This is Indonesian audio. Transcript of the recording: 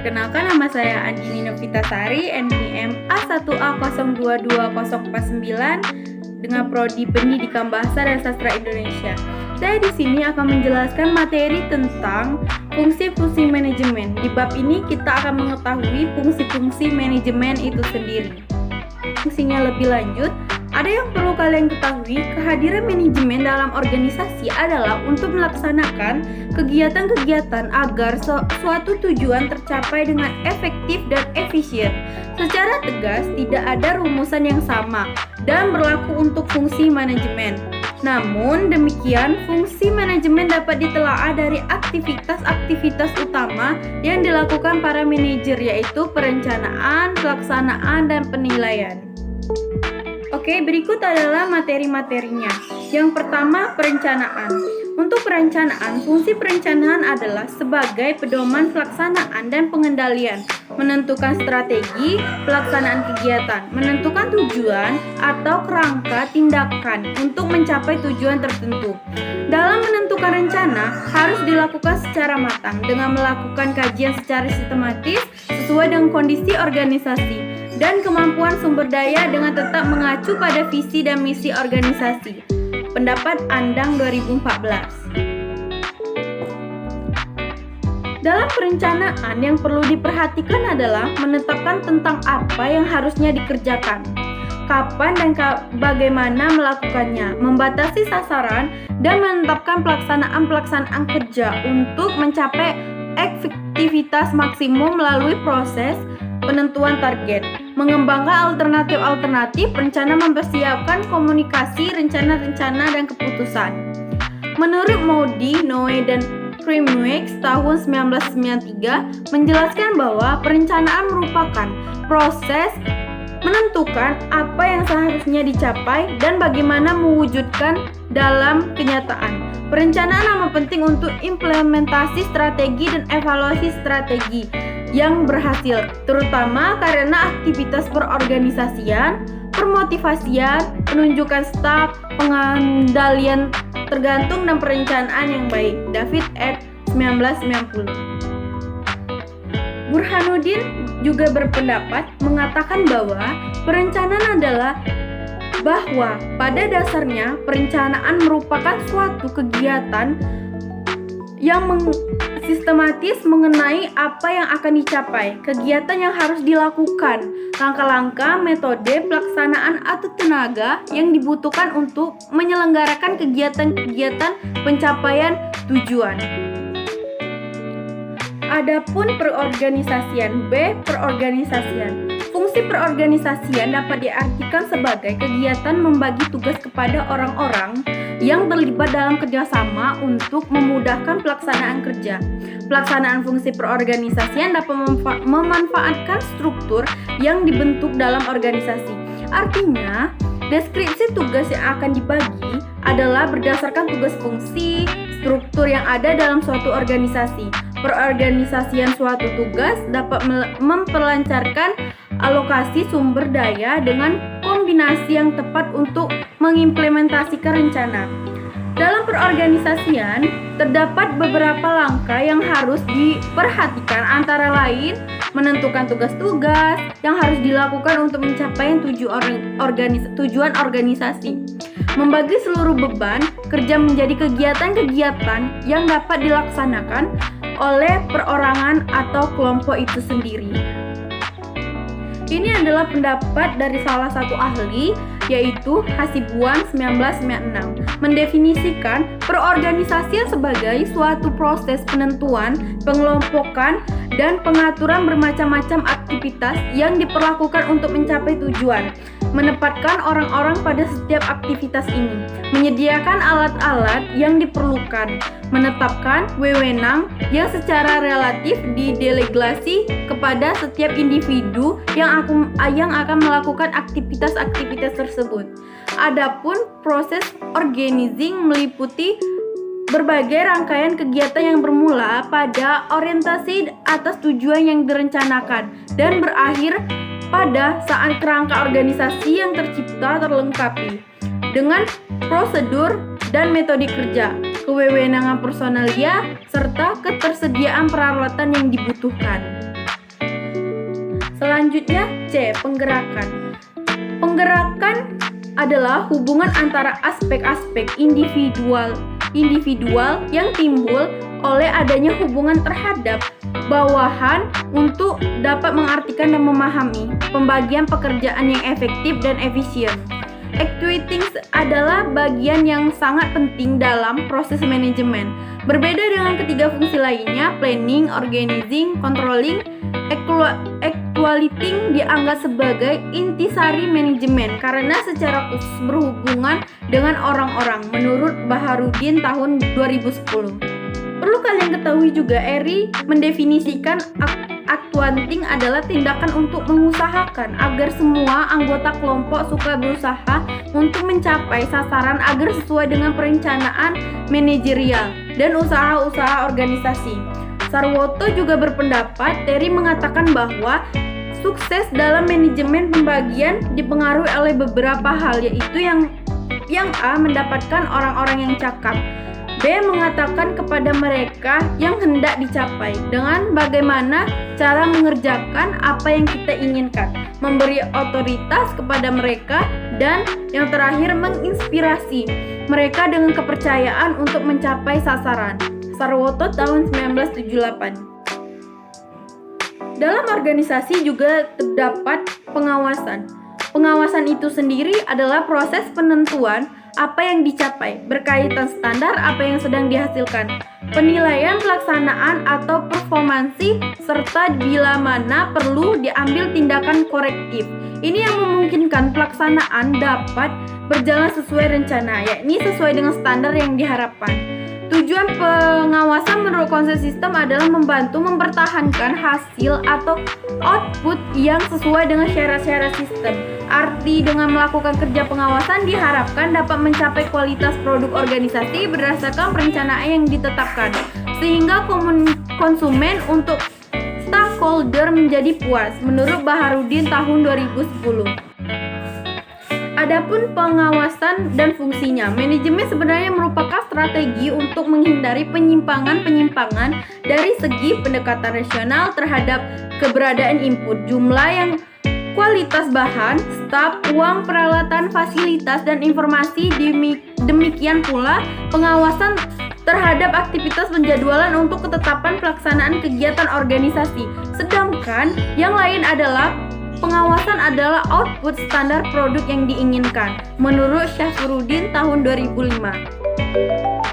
Perkenalkan, nama saya Andini Novitasari, NIM A1A022049 dengan prodi Pendidikan Bahasa dan Sastra Indonesia. Saya di sini akan menjelaskan materi tentang fungsi-fungsi manajemen. Di bab ini kita akan mengetahui fungsi-fungsi manajemen itu sendiri. Fungsinya lebih lanjut, ada yang perlu kalian ketahui, kehadiran manajemen dalam organisasi adalah untuk melaksanakan kegiatan-kegiatan agar suatu tujuan tercapai dengan efektif dan efisien. Secara tegas, tidak ada rumusan yang sama dan berlaku untuk fungsi manajemen. Namun demikian, fungsi manajemen dapat ditelaah dari aktivitas-aktivitas utama yang dilakukan para manajer, yaitu perencanaan, pelaksanaan, dan penilaian. Oke, berikut adalah materi-materinya. Yang pertama, perencanaan. Untuk perencanaan, fungsi perencanaan adalah sebagai pedoman pelaksanaan dan pengendalian, menentukan strategi pelaksanaan kegiatan, menentukan tujuan atau kerangka tindakan untuk mencapai tujuan tertentu. Dalam menentukan rencana, harus dilakukan secara matang dengan melakukan kajian secara sistematis sesuai dengan kondisi organisasi dan kemampuan sumber daya dengan tetap mengacu pada visi dan misi organisasi. Pendapat Andang 2014. Dalam perencanaan, yang perlu diperhatikan adalah menetapkan tentang apa yang harusnya dikerjakan, kapan dan bagaimana melakukannya, membatasi sasaran, dan menetapkan pelaksanaan kerja untuk mencapai efektivitas maksimum melalui proses penentuan target, mengembangkan alternatif-alternatif, rencana, mempersiapkan komunikasi, rencana-rencana, dan keputusan. Menurut Moody, Noe, dan Krimwix tahun 1993 menjelaskan bahwa perencanaan merupakan proses menentukan apa yang seharusnya dicapai dan bagaimana mewujudkan dalam kenyataan. Perencanaan amat penting untuk implementasi strategi dan evaluasi strategi yang berhasil, terutama karena aktivitas perorganisasian, permotivasian, penunjukan staf, pengendalian tergantung dan perencanaan yang baik. David ed. 1990. Burhanuddin juga berpendapat mengatakan bahwa perencanaan adalah bahwa pada dasarnya perencanaan merupakan suatu kegiatan yang sistematis mengenai apa yang akan dicapai, kegiatan yang harus dilakukan, langkah-langkah, metode, pelaksanaan, atau tenaga yang dibutuhkan untuk menyelenggarakan kegiatan-kegiatan pencapaian tujuan. Adapun perorganisasian. B. Perorganisasian. Fungsi perorganisasian dapat diartikan sebagai kegiatan membagi tugas kepada orang-orang yang terlibat dalam kerjasama untuk memudahkan pelaksanaan kerja. Pelaksanaan fungsi perorganisasian dapat memanfaatkan struktur yang dibentuk dalam organisasi. Artinya, deskripsi tugas yang akan dibagi adalah berdasarkan tugas fungsi, struktur yang ada dalam suatu organisasi. Perorganisasian suatu tugas dapat memperlancarkan alokasi sumber daya dengan kombinasi yang tepat untuk mengimplementasikan rencana. Dalam perorganisasian, terdapat beberapa langkah yang harus diperhatikan, antara lain menentukan tugas-tugas yang harus dilakukan untuk mencapai tujuan organisasi, membagi seluruh beban kerja menjadi kegiatan-kegiatan yang dapat dilaksanakan oleh perorangan atau kelompok itu sendiri. Ini adalah pendapat dari salah satu ahli, yaitu Hasibuan 1996, mendefinisikan perorganisasian sebagai suatu proses penentuan, pengelompokan, dan pengaturan bermacam-macam aktivitas yang diperlakukan untuk mencapai tujuan, menempatkan orang-orang pada setiap aktivitas ini, menyediakan alat-alat yang diperlukan, menetapkan wewenang yang secara relatif didelegasi kepada setiap individu yang akan melakukan aktivitas-aktivitas tersebut. Adapun proses organizing meliputi berbagai rangkaian kegiatan yang bermula pada orientasi atas tujuan yang direncanakan dan berakhir pada saat kerangka organisasi yang tercipta terlengkapi dengan prosedur dan metode kerja, kewewenangan personalia, serta ketersediaan peralatan yang dibutuhkan. Selanjutnya C. Penggerakan. Penggerakan adalah hubungan antara aspek-aspek individual yang timbul oleh adanya hubungan terhadap bawahan untuk dapat mengartikan dan memahami pembagian pekerjaan yang efektif dan efisien. Actuating adalah bagian yang sangat penting dalam proses manajemen. Berbeda dengan ketiga fungsi lainnya, planning, organizing, controlling, actuating dianggap sebagai intisari manajemen karena secara khusus berhubungan dengan orang-orang menurut Baharudin tahun 2010. Perlu kalian ketahui juga, Eri mendefinisikan actuating adalah tindakan untuk mengusahakan agar semua anggota kelompok suka berusaha untuk mencapai sasaran agar sesuai dengan perencanaan manajerial dan usaha-usaha organisasi. Sarwoto juga berpendapat, Terry mengatakan bahwa sukses dalam manajemen pembagian dipengaruhi oleh beberapa hal, yaitu yang A. mendapatkan orang-orang yang cakap, B. mengatakan kepada mereka yang hendak dicapai dengan bagaimana cara mengerjakan apa yang kita inginkan, memberi otoritas kepada mereka, dan yang terakhir menginspirasi mereka dengan kepercayaan untuk mencapai sasaran. Sarwoto tahun 1978. Dalam organisasi juga terdapat pengawasan. Pengawasan itu sendiri adalah proses penentuan apa yang dicapai, berkaitan standar apa yang sedang dihasilkan, penilaian pelaksanaan atau performansi, serta bila mana perlu diambil tindakan korektif. Ini yang memungkinkan pelaksanaan dapat berjalan sesuai rencana, yakni sesuai dengan standar yang diharapkan. Tujuan pengawasan menurut konsep sistem adalah membantu mempertahankan hasil atau output yang sesuai dengan syarat-syarat sistem. Arti dengan melakukan kerja pengawasan diharapkan dapat mencapai kualitas produk organisasi berdasarkan perencanaan yang ditetapkan, sehingga konsumen untuk stakeholder menjadi puas, menurut Baharudin tahun 2010. Adapun pengawasan dan fungsinya, manajemen sebenarnya merupakan strategi untuk menghindari penyimpangan-penyimpangan dari segi pendekatan rasional terhadap keberadaan input, jumlah yang kualitas bahan, staf, uang, peralatan, fasilitas, dan informasi. Demikian pula pengawasan terhadap aktivitas penjadwalan untuk ketetapan pelaksanaan kegiatan organisasi. Sedangkan yang lain adalah pengawasan adalah output standar produk yang diinginkan, menurut Syafruddin tahun 2005.